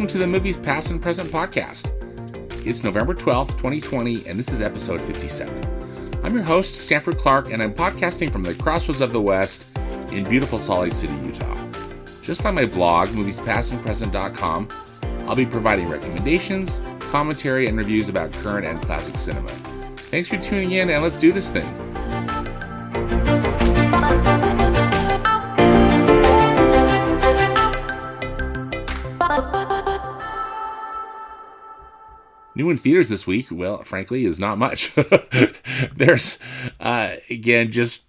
to the Movies Past and Present podcast. It's November 12th, 2020, and this is episode 57. I'm your host, Stanford Clark, and I'm podcasting from the crossroads of the West in beautiful Salt Lake City, Utah. Just like my blog, moviespastandpresent.com, I'll be providing recommendations, commentary, and reviews about current and classic cinema. Thanks for tuning in, and let's do this thing. New in theaters this week, well, frankly, is not much. There's, again, just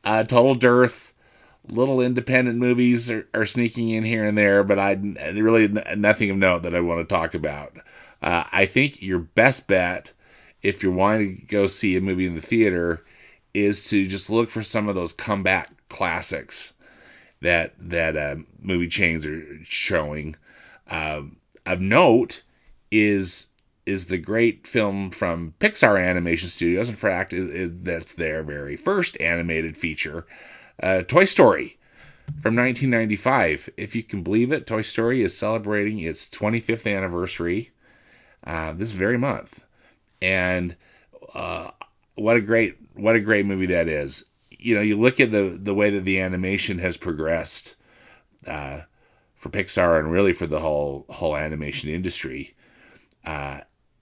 a total dearth. Little independent movies are sneaking in here and there, but really nothing of note that I want to talk about. I think your best bet, if you're wanting to go see a movie in the theater, is to just look for some of those comeback classics that movie chains are showing. Of note is the great film from Pixar Animation Studios. In fact, that's their very first animated feature, Toy Story from 1995. If you can believe it, Toy Story is celebrating its 25th anniversary this very month. And what a great movie that is. You know, you look at the way that the animation has progressed for Pixar and really for the whole animation industry.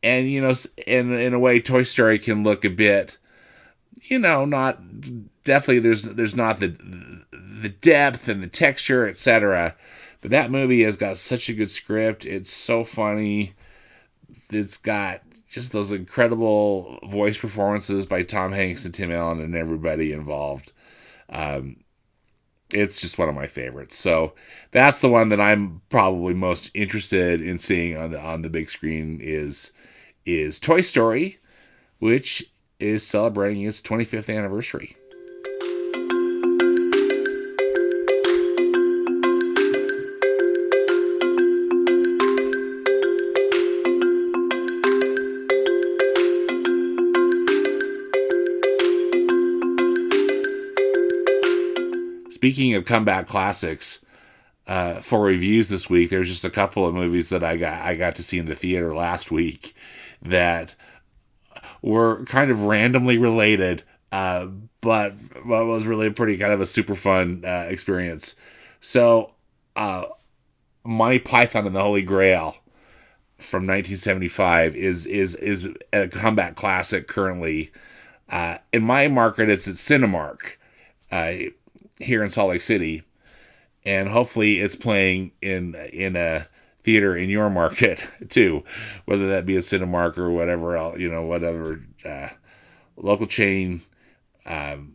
And, you know, in a way, Toy Story can look a bit, you know, definitely there's not the depth and the texture, etc. But that movie has got such a good script. It's so funny. It's got just those incredible voice performances by Tom Hanks and Tim Allen and everybody involved. It's just one of my favorites. So that's the one that I'm probably most interested in seeing on the big screen is Toy Story, which is celebrating its 25th anniversary. Speaking of comeback classics, for reviews this week, there's just a couple of movies that I got to see in the theater last week that were kind of randomly related, but was really pretty kind of a super fun experience. So, Monty Python and the Holy Grail from 1975 is a comeback classic currently. In my market, it's at Cinemark here in Salt Lake City, and hopefully it's playing in a theater in your market too, whether that be a Cinemark or whatever else, you know, whatever local chain that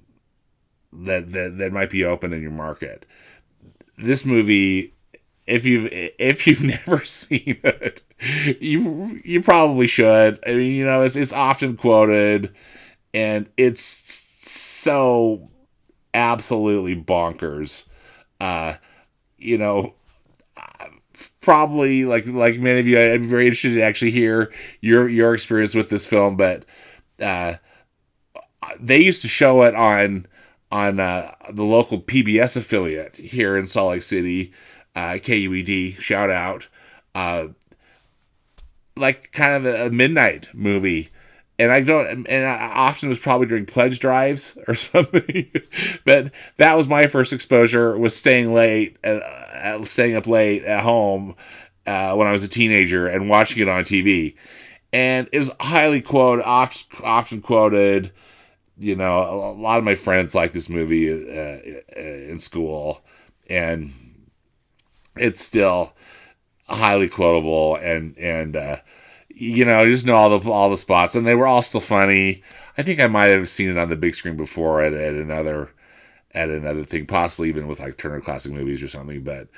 might be open in your market. This movie, if you've never seen it, you probably should. I mean, you know, it's often quoted, and it's so absolutely bonkers. You know, probably like many of you, I'd be very interested to actually hear your experience with this film. But they used to show it on the local PBS affiliate here in Salt Lake City, KUED. Shout out, like kind of a midnight movie. And I often was probably during pledge drives or something, but that was my first exposure, was staying up late at home when I was a teenager and watching it on TV. And it was highly quoted, often quoted. You know, a lot of my friends like this movie in school, and it's still highly quotable and you know, just know all the spots, and they were all still funny. I think I might have seen it on the big screen before at another thing, possibly even with like Turner Classic Movies or something. But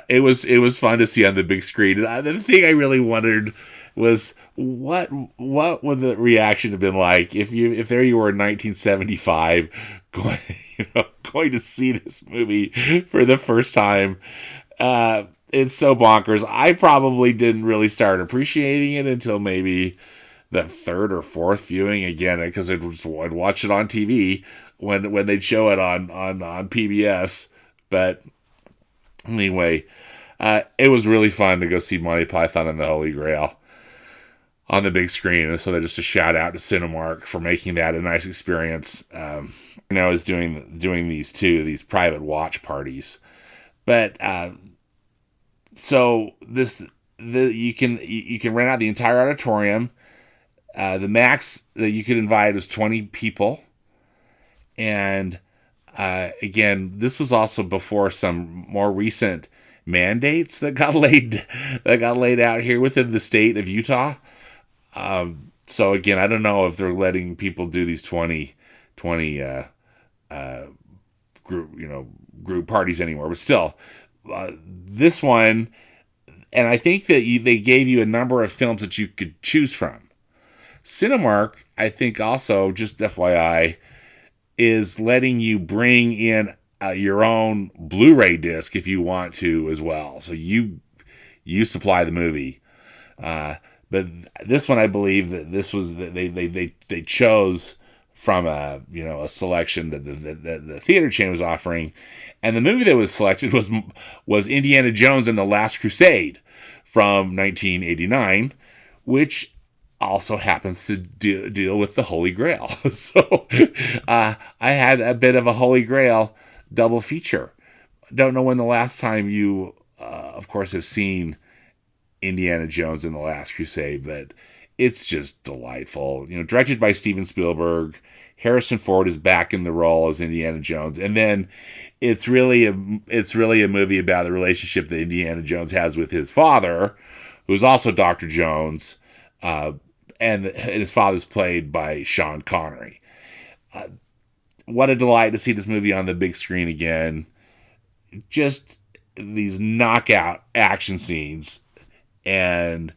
it was fun to see on the big screen. The thing I really wondered was what would the reaction have been like if there you were in 1975 going to see this movie for the first time. It's so bonkers. I probably didn't really start appreciating it until maybe the third or fourth viewing again, because I'd watch it on TV when they'd show it on PBS. But anyway, it was really fun to go see Monty Python and the Holy Grail on the big screen. And so just a shout out to Cinemark for making that a nice experience. I was doing these private watch parties, but so you can rent out the entire auditorium. The max that you could invite was 20 people, and again, this was also before some more recent mandates that got laid out here within the state of Utah. So again, I don't know if they're letting people do these 20 group parties anymore, but still, this one, and I think that they gave you a number of films that you could choose from. Cinemark, I think also, just FYI, is letting you bring in your own Blu-ray disc if you want to as well. So you supply the movie. But this one, I believe that this was they chose from a selection that the theater chain was offering, and the movie that was selected was Indiana Jones and the Last Crusade from 1989, which also happens to deal with the Holy Grail. So I had a bit of a Holy Grail double feature. Don't know when the last time you, of course, have seen Indiana Jones and the Last Crusade, but it's just delightful. Directed by Steven Spielberg. Harrison Ford is back in the role as Indiana Jones, and then it's really a movie about the relationship that Indiana Jones has with his father, who's also Dr. Jones. And his father's played by Sean Connery. What a delight to see this movie on the big screen again. Just these knockout action scenes, and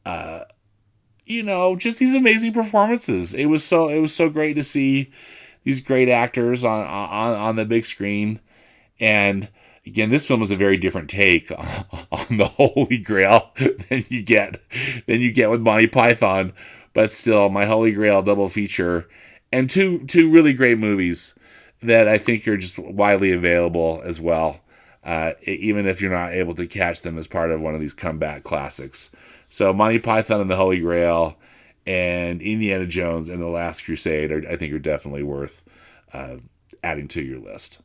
just these amazing performances. It was so great to see these great actors on the big screen. And again, this film is a very different take on the Holy Grail than you get with Monty Python, but still, my Holy Grail double feature, and two really great movies that I think are just widely available as well, even if you're not able to catch them as part of one of these comeback classics. So Monty Python and the Holy Grail and Indiana Jones and the Last Crusade I think are definitely worth adding to your list.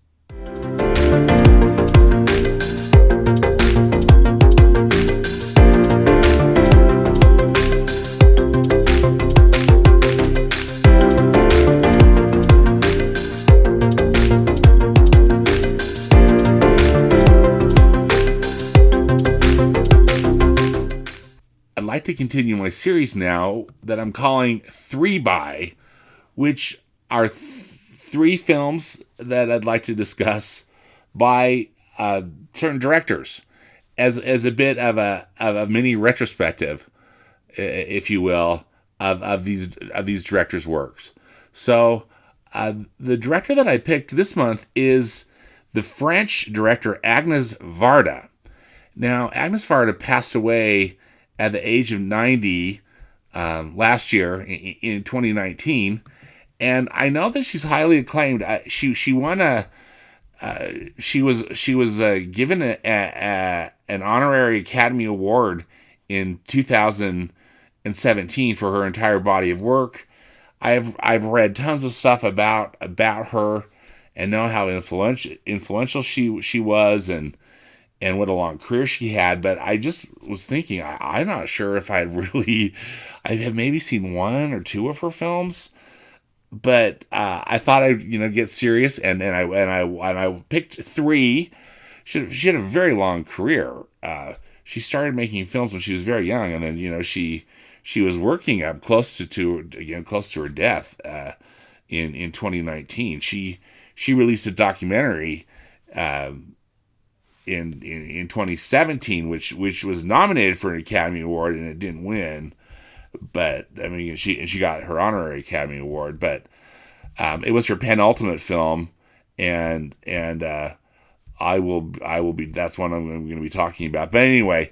I'd like to continue my series now that I'm calling 3 by, which are three films that I'd like to discuss by certain directors as a bit of a mini retrospective, if you will, of these directors' works. So the director that I picked this month is the French director Agnès Varda. Now, Agnès Varda passed away at the age of 90 last year in 2019, and I know that she's highly acclaimed. She won she was given an honorary Academy Award in 2017 for her entire body of work. I've read tons of stuff about her and know how influential she was and what a long career she had. But I just was thinking, I'm not sure if I have maybe seen one or two of her films. But I thought I'd get serious, and I picked 3. She had a very long career. She started making films when she was very young, and then she was working up close to her death in 2019. She released a documentary in 2017, which was nominated for an Academy Award, and it didn't win. But I mean, she got her honorary Academy Award. But it was her penultimate film, and I will be. That's one I'm going to be talking about. But anyway,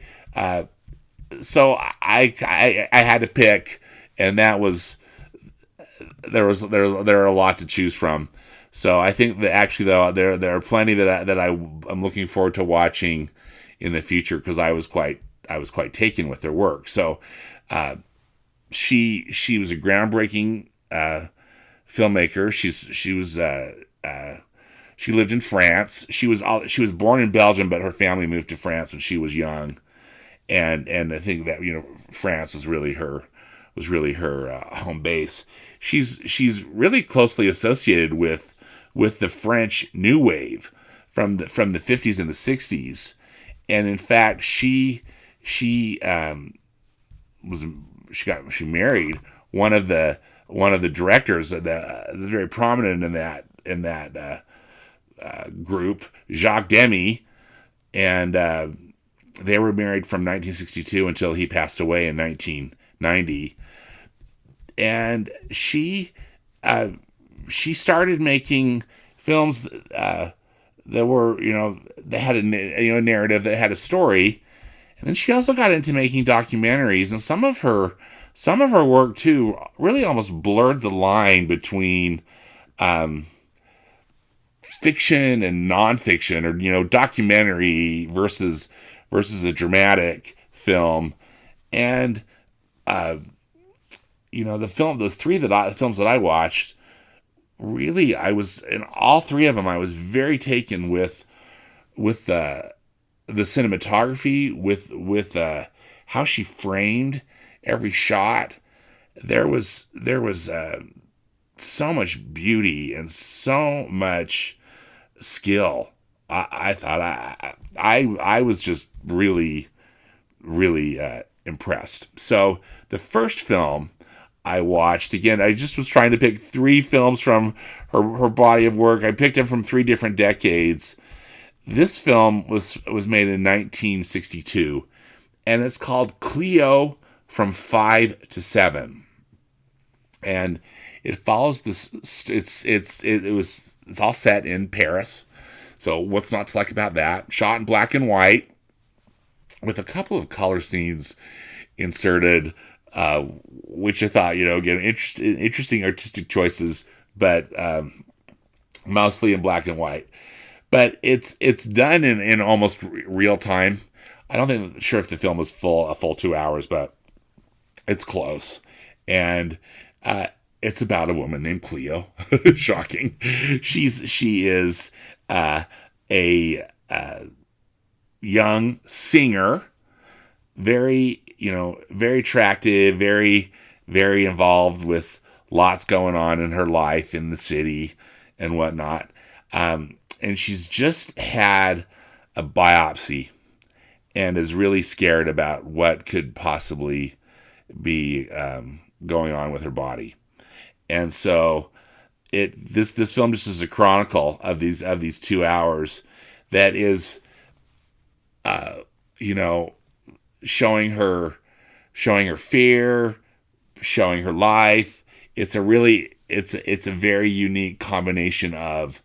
so I had to pick, and that was there are a lot to choose from. So I think that actually, though, there are plenty that I'm looking forward to watching in the future, because I was quite taken with their work. So she was a groundbreaking filmmaker. She lived in France. She was born in Belgium, but her family moved to France when she was young, and I think that France was really her home base. She's really closely associated with the French New Wave from the 50s and the 60s, and in fact she married one of the directors, the very prominent in that group, Jacques Demy, and they were married from 1962 until he passed away in 1990. And she started making films that were, that had a narrative, that had a story. And then she also got into making documentaries, and some of her work too really almost blurred the line between fiction and nonfiction, or documentary versus a dramatic film. And those films that I watched, really, I was, in all three of them, I was very taken with the cinematography, with how she framed every shot. There was so much beauty and so much skill. I thought I was just really, really impressed. So the first film I watched, again, I just was trying to pick three films from her body of work. I picked them from three different decades. This film was made in 1962, and it's called CLEO from 5 to 7. And it follows this. It's all set in Paris. So what's not to like about that? Shot in black and white, with a couple of color scenes inserted, which I thought, again, interesting artistic choices, but mostly in black and white. But it's done in almost real time. I don't think sure if the film was a full 2 hours, but it's close. And it's about a woman named Cleo. Shocking. She is a young singer, very attractive, very, very involved with lots going on in her life in the city and whatnot. And she's just had a biopsy and is really scared about what could possibly be going on with her body. And so this film just is a chronicle of these 2 hours that is showing her fear, showing her life. It's a very unique combination of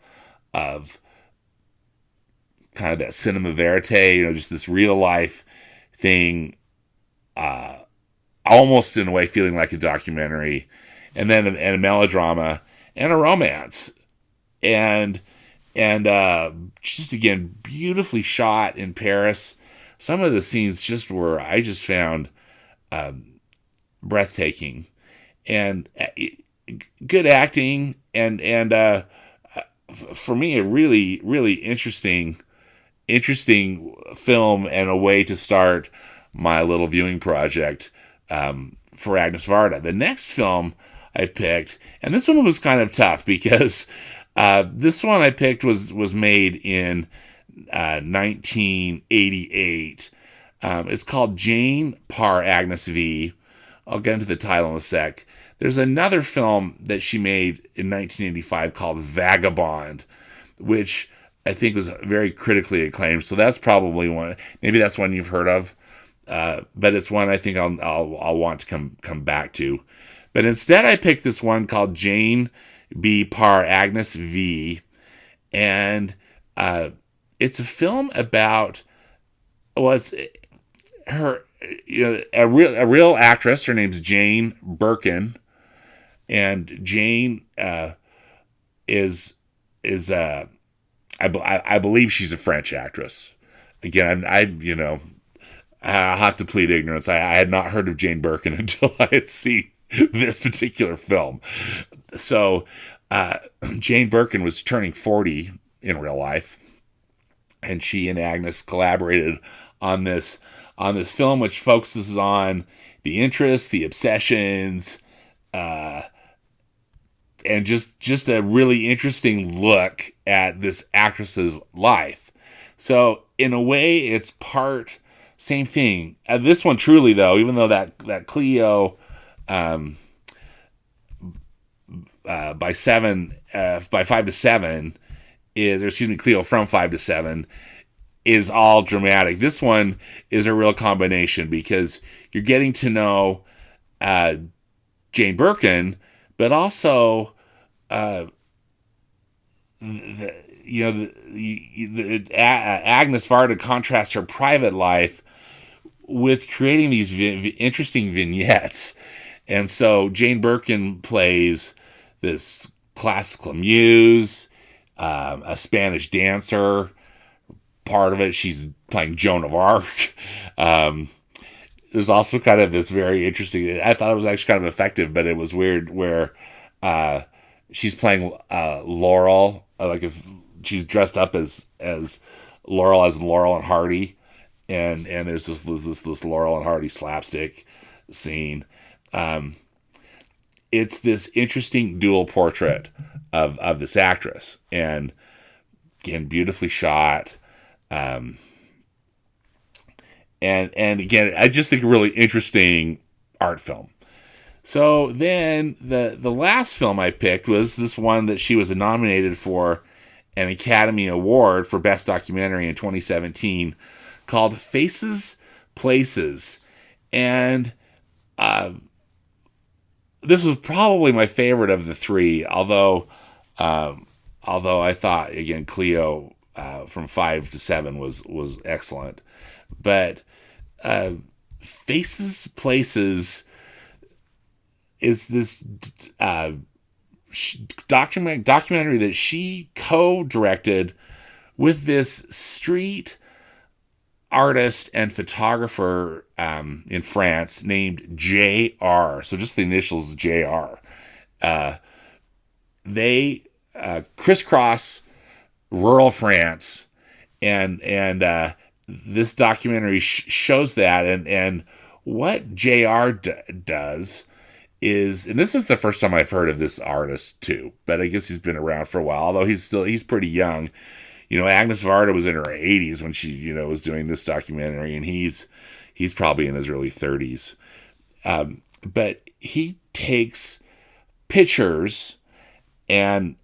kind of that cinema verite, just this real life thing, almost in a way feeling like a documentary, and then a melodrama and a romance, and just again beautifully shot in Paris. Some of the scenes I just found breathtaking, and good acting, and for me a really, really interesting film, and a way to start my little viewing project for Agnès Varda. The next film I picked, and this one was kind of tough because this one I picked was made in 1988. It's called Jane par Agnès V. I'll get into the title in a sec. There's another film that she made in 1985 called Vagabond, which I think was very critically acclaimed. So that's probably one. Maybe that's one you've heard of, but it's one I think I'll want to come back to. But instead, I picked this one called Jane B par Agnès V, and it's a film about it's her, a real actress. Her name's Jane Birkin, and Jane is I believe she's a French actress. again, I have to plead ignorance. I had not heard of Jane Birkin until I had seen this particular film. So Jane Birkin was turning 40 in real life, and she and Agnès collaborated on this film, which focuses on the interests, the obsessions, and just a really interesting look at this actress's life. So in a way, it's part same thing. This one truly, though, even though that CLEO by 5 to 7 is, or excuse me, CLEO from 5 to 7 is all dramatic. This one is a real combination because you're getting to know Jane Birkin, but also Agnès Varda contrasts her private life with creating these interesting vignettes. And so Jane Birkin plays this classical muse, a Spanish dancer. Part of it, she's playing Joan of Arc. There's also kind of this very interesting, I thought it was actually kind of effective, but it was weird, where she's playing Laurel, like if she's dressed up as Laurel, as Laurel and Hardy, and there's this Laurel and Hardy slapstick scene. It's this interesting dual portrait of this actress, and again, beautifully shot. And again, I just think a really interesting art film. So then the last film I picked was this one that she was nominated for an Academy Award for Best Documentary in 2017, called Faces, Places. And this was probably my favorite of the three, although I thought, again, CLEO from 5 to 7 was excellent. But Faces, Places is this documentary that she co-directed with this street artist and photographer in France named JR. So just the initials JR. They crisscross rural France, and this documentary shows that, and what JR does is, and this is the first time I've heard of this artist too, but I guess he's been around for a while, although he's pretty young. Agnès Varda was in her 80s when she, was doing this documentary, and he's probably in his early 30s. But he takes pictures and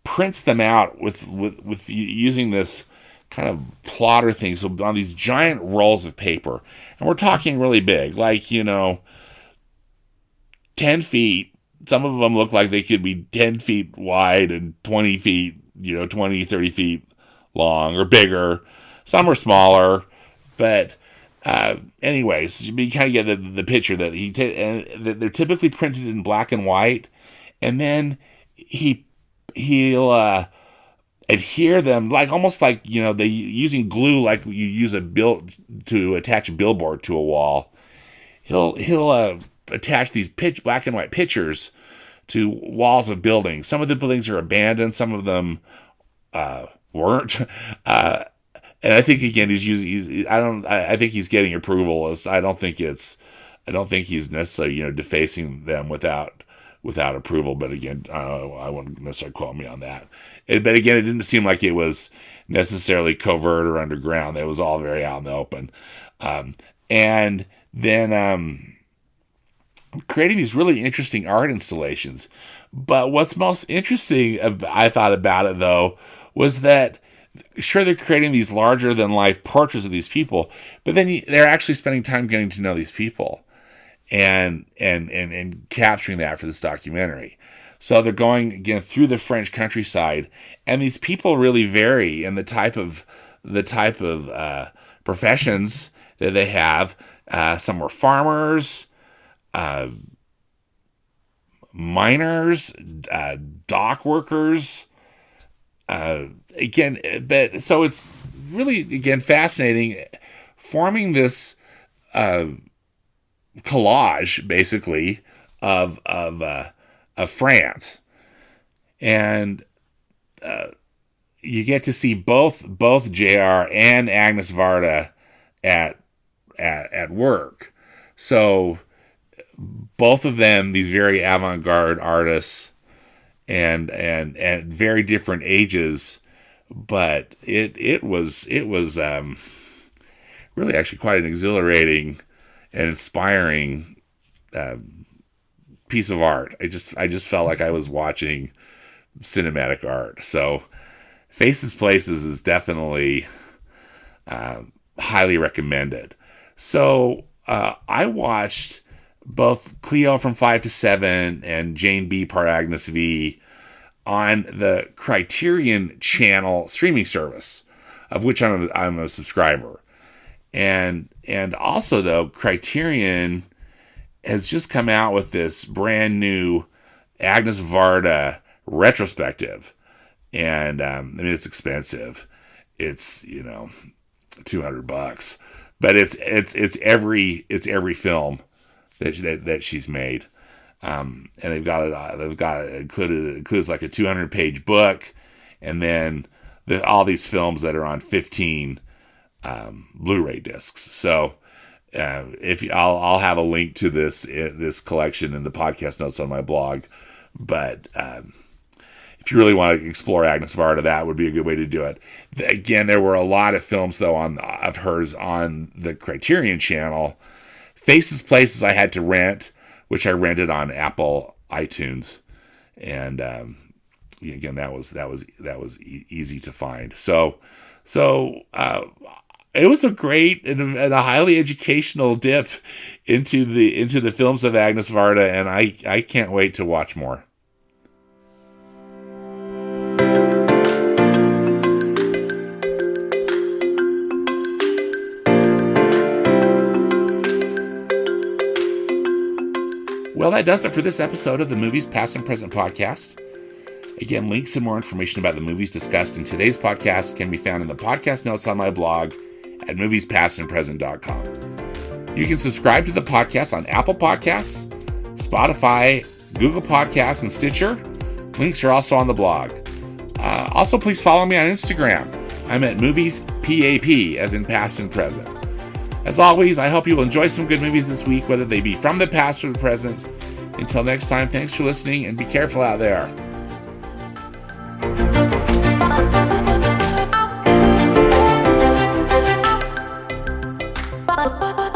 prints them out with using this kind of plotter thing, so on these giant rolls of paper. And we're talking really big, like, 10 feet. Some of them look like they could be 10 feet wide and 20 feet, 20, 30 feet long or bigger. Some are smaller, but anyways, you kind of get the picture that and they're typically printed in black and white, and then he'll adhere them, like almost like, they using glue, like you use to attach a billboard to a wall. He'll attach these black and white pictures to walls of buildings. Some of the buildings are abandoned, some of them weren't. And I think, again, I think he's getting approval. I don't think he's necessarily, defacing them without approval. But again, I wouldn't necessarily quote me on that. But again, it didn't seem like it was necessarily covert or underground. It was all very out in the open. And then creating these really interesting art installations. But what's most interesting, I thought, about it, though, was that, sure, they're creating these larger-than-life portraits of these people, but then they're actually spending time getting to know these people and capturing that for this documentary. So they're going, again, through the French countryside, and these people really vary in the type of professions that they have. Some were farmers, miners, dock workers, again, but so it's really, again, fascinating forming this collage, basically, of France. And you get to see both JR and Agnès Varda at work. So both of them, these very avant-garde artists, and very different ages, but it was really actually quite an exhilarating and inspiring piece of art. I just felt like I was watching cinematic art. So Faces Places is definitely highly recommended. So I watched both CLEO from 5 to 7 and Jane B. Part AGNÈS V on the Criterion Channel streaming service, of which I'm a subscriber. And also, though, Criterion has just come out with this brand new Agnès Varda retrospective. And I mean, it's expensive. It's, $200, but it's every film that she's made. And they've got it included. It includes like a 200-page book, and then all these films that are on 15 Blu-ray discs. So I'll have a link to this collection in the podcast notes on my blog. But if you really want to explore Agnès Varda, that would be a good way to do it. Again, there were a lot of films though of hers on the Criterion Channel. Faces Places I had to rent, which I rented on Apple iTunes, and again that was easy to find. So it was a great and a highly educational dip into the films of Agnès Varda, and I can't wait to watch more. Well, that does it for this episode of the Movies Past and Present podcast. Again, links and more information about the movies discussed in today's podcast can be found in the podcast notes on my blog at moviespastandpresent.com. You can subscribe to the podcast on Apple Podcasts, Spotify, Google Podcasts, and Stitcher. Links are also on the blog. Also, please follow me on Instagram. I'm at moviespap, as in past and present. As always, I hope you will enjoy some good movies this week, whether they be from the past or the present. Until next time, thanks for listening, and be careful out there. Bye.